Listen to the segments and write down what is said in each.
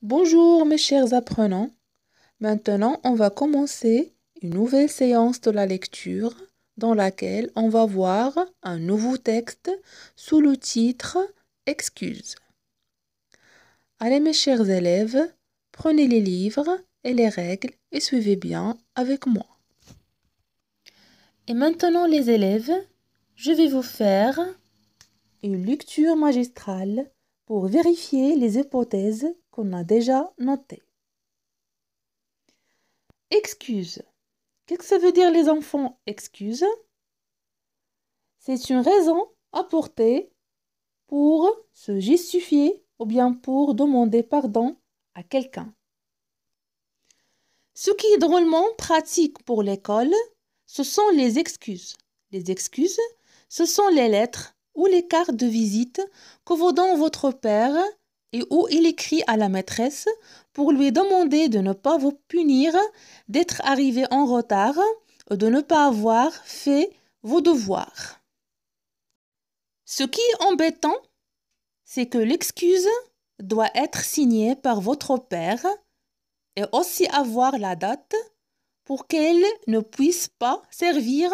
Bonjour mes chers apprenants. Maintenant, on va commencer une nouvelle séance de la lecture dans laquelle on va voir un nouveau texte sous le titre Excuses. Allez mes chers élèves, prenez les livres et les règles et suivez bien avec moi. Et maintenant les élèves, je vais vous faire une lecture magistrale pour vérifier les hypothèses qu'on a déjà notées. Excuse. Qu'est-ce que ça veut dire les enfants? Excuse. C'est une raison apportée pour se justifier ou bien pour demander pardon à quelqu'un. Ce qui est drôlement pratique pour l'école, ce sont les excuses. Les excuses, ce sont les lettres ou les cartes de visite que vous donne votre père et où il écrit à la maîtresse pour lui demander de ne pas vous punir, d'être arrivé en retard ou de ne pas avoir fait vos devoirs. Ce qui est embêtant, c'est que l'excuse doit être signée par votre père et aussi avoir la date pour qu'elle ne puisse pas servir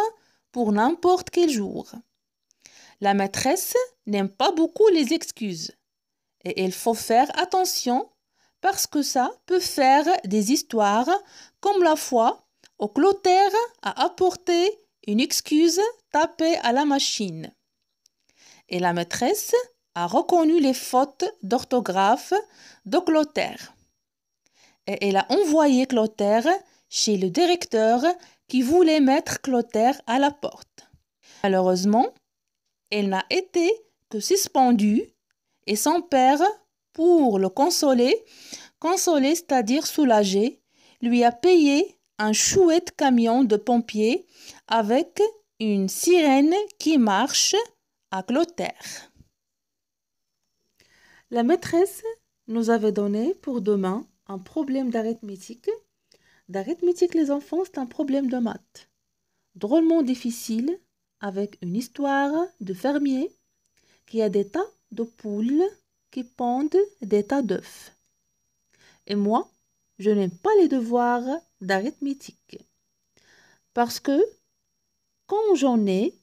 pour n'importe quel jour. La maîtresse n'aime pas beaucoup les excuses et il faut faire attention parce que ça peut faire des histoires comme la fois où Clotaire a apporté une excuse tapée à la machine. Et la maîtresse a reconnu les fautes d'orthographe de Clotaire. Et elle a envoyé Clotaire chez le directeur qui voulait mettre Clotaire à la porte. Malheureusement, elle n'a été que suspendue et son père, pour le consoler, c'est-à-dire soulager, lui a payé un chouette camion de pompiers avec une sirène qui marche à Clotaire. La maîtresse nous avait donné pour demain un problème d'arithmétique. D'arithmétique, les enfants, c'est un problème de maths. Drôlement difficile, avec une histoire de fermier qui a des tas de poules qui pondent des tas d'œufs. Et moi, je n'aime pas les devoirs d'arithmétique. Parce que quand j'en ai,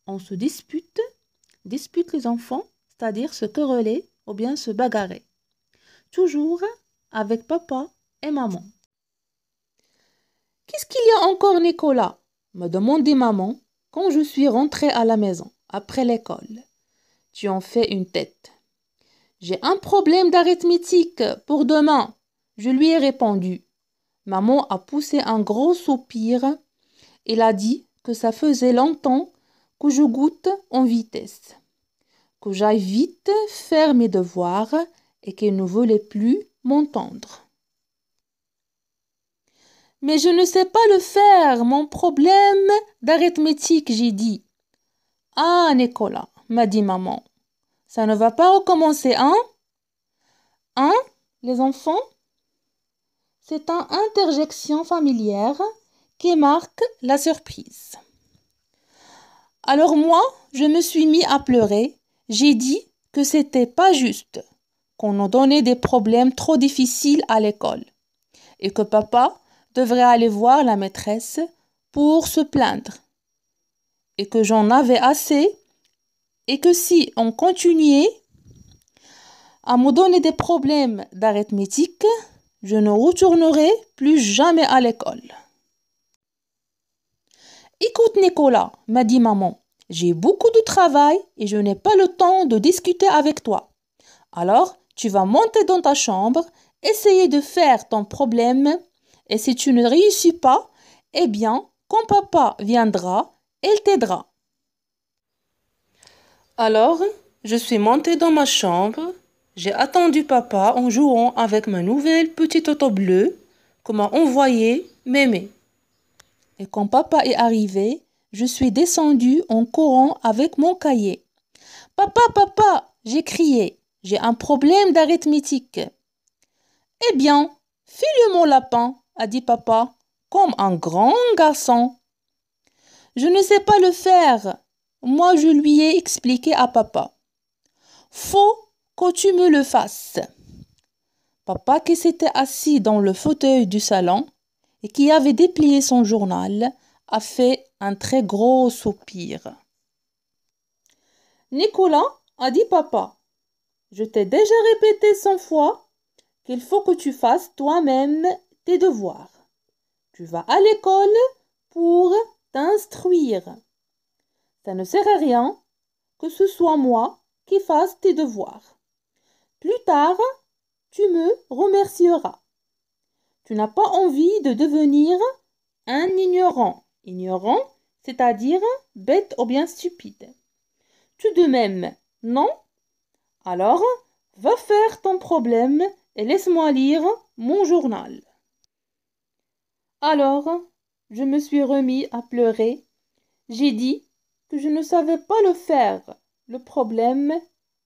on se dispute les enfants, c'est-à-dire se quereller ou bien se bagarrer. Toujours avec papa et maman. Qu'est-ce qu'il y a encore, Nicolas? Me demandait maman quand je suis rentrée à la maison après l'école. Tu en fais une tête. J'ai un problème d'arithmétique pour demain. Je lui ai répondu. Maman a poussé un gros soupir. Elle a dit que ça faisait longtemps que je goûte en vitesse, que j'aille vite faire mes devoirs et qu'elle ne voulait plus m'entendre. Mais je ne sais pas le faire, mon problème d'arithmétique, j'ai dit. Ah, Nicolas, m'a dit maman, ça ne va pas recommencer, hein? Hein, les enfants? C'est une interjection familière qui marque la surprise. Alors moi, je me suis mis à pleurer. J'ai dit que c'était pas juste, qu'on nous donnait des problèmes trop difficiles à l'école et que papa devrait aller voir la maîtresse pour se plaindre et que j'en avais assez et que si on continuait à me donner des problèmes d'arithmétique, je ne retournerai plus jamais à l'école. Écoute Nicolas, m'a dit maman, j'ai beaucoup de travail et je n'ai pas le temps de discuter avec toi. Alors, tu vas monter dans ta chambre, essayer de faire ton problème et si tu ne réussis pas, eh bien, quand papa viendra, il t'aidera. Alors, je suis montée dans ma chambre. J'ai attendu papa en jouant avec ma nouvelle petite auto bleue que m'a envoyée Mémé. Et quand papa est arrivé, je suis descendue en courant avec mon cahier. Papa, papa, j'ai crié, j'ai un problème d'arithmétique. Eh bien, file mon lapin, a dit papa, comme un grand garçon. Je ne sais pas le faire. Moi, je lui ai expliqué à papa. Faut que tu me le fasses. Papa, qui s'était assis dans le fauteuil du salon et qui avait déplié son journal, a fait un très gros soupir. Nicolas a dit papa, je t'ai déjà répété 100 fois qu'il faut que tu fasses toi-même tes devoirs. Tu vas à l'école pour t'instruire. Ça ne sert à rien que ce soit moi qui fasse tes devoirs. Plus tard, tu me remercieras. Tu n'as pas envie de devenir un ignorant. Ignorant, c'est-à-dire bête ou bien stupide. Tu de même, non? Alors, va faire ton problème et laisse-moi lire mon journal. Alors, je me suis remis à pleurer. J'ai dit que je ne savais pas le faire, le problème,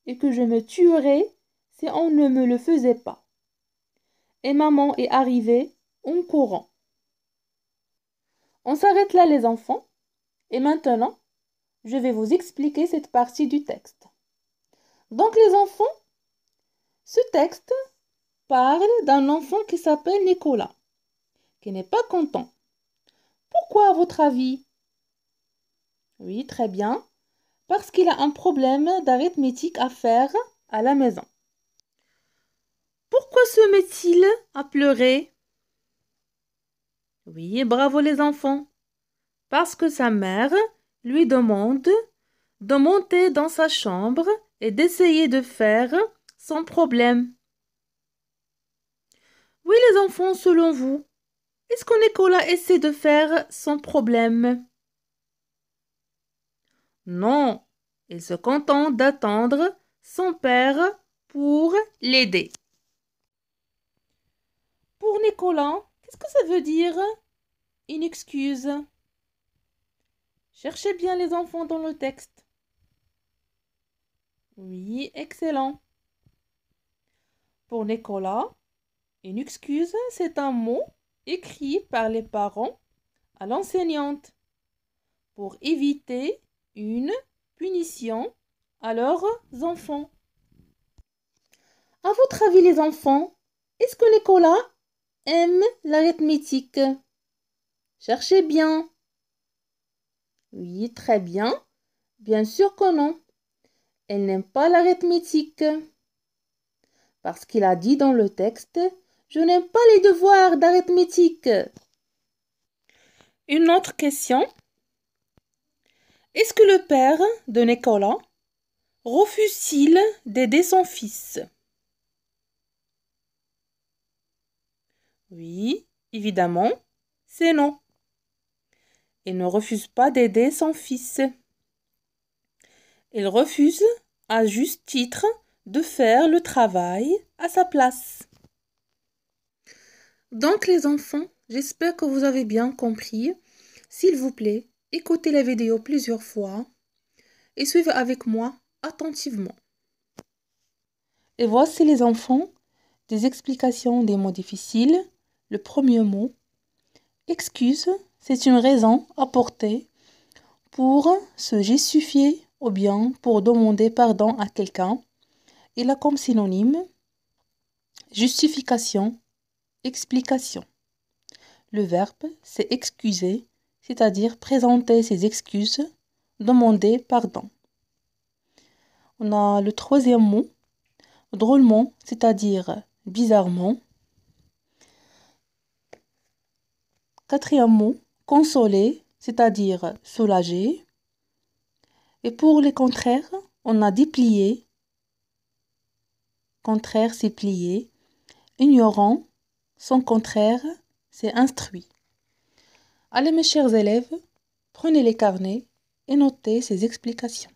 et que je me tuerais si on ne me le faisait pas. Et maman est arrivée en courant. On s'arrête là les enfants, et maintenant, je vais vous expliquer cette partie du texte. Donc les enfants, ce texte parle d'un enfant qui s'appelle Nicolas, qui n'est pas content. Pourquoi à votre avis? Oui, très bien, parce qu'il a un problème d'arithmétique à faire à la maison. Pourquoi se met-il à pleurer? Oui, bravo les enfants. Parce que sa mère lui demande de monter dans sa chambre et d'essayer de faire son problème. Oui les enfants, selon vous, est-ce que Nicolas essaie de faire son problème? Non, il se contente d'attendre son père pour l'aider. Pour Nicolas, qu'est-ce que ça veut dire une excuse? Cherchez bien les enfants dans le texte. Oui, excellent. Pour Nicolas, une excuse, c'est un mot écrit par les parents à l'enseignante pour éviter une punition à leurs enfants. À votre avis, les enfants, est-ce que Nicolas aime l'arithmétique? Cherchez bien. Oui, très bien. Bien sûr que non. Elle n'aime pas l'arithmétique. Parce qu'il a dit dans le texte, je n'aime pas les devoirs d'arithmétique. Une autre question. Est-ce que le père de Nicolas refuse-t-il d'aider son fils? Oui, évidemment, c'est non. Il ne refuse pas d'aider son fils. Il refuse, à juste titre, de faire le travail à sa place. Donc les enfants, j'espère que vous avez bien compris. S'il vous plaît, écoutez la vidéo plusieurs fois et suivez avec moi attentivement. Et voici les enfants, des explications des mots difficiles. Le premier mot, excuse, c'est une raison apportée pour se justifier ou bien pour demander pardon à quelqu'un. Il a comme synonyme justification, explication. Le verbe, c'est excuser, c'est-à-dire présenter ses excuses, demander pardon. On a le troisième mot, drôlement, c'est-à-dire bizarrement. Quatrième mot, consoler, c'est-à-dire soulager. Et pour les contraires, on a déplié. Contraire, c'est plié. Ignorant, son contraire, c'est instruit. Allez mes chers élèves, prenez les carnets et notez ces explications.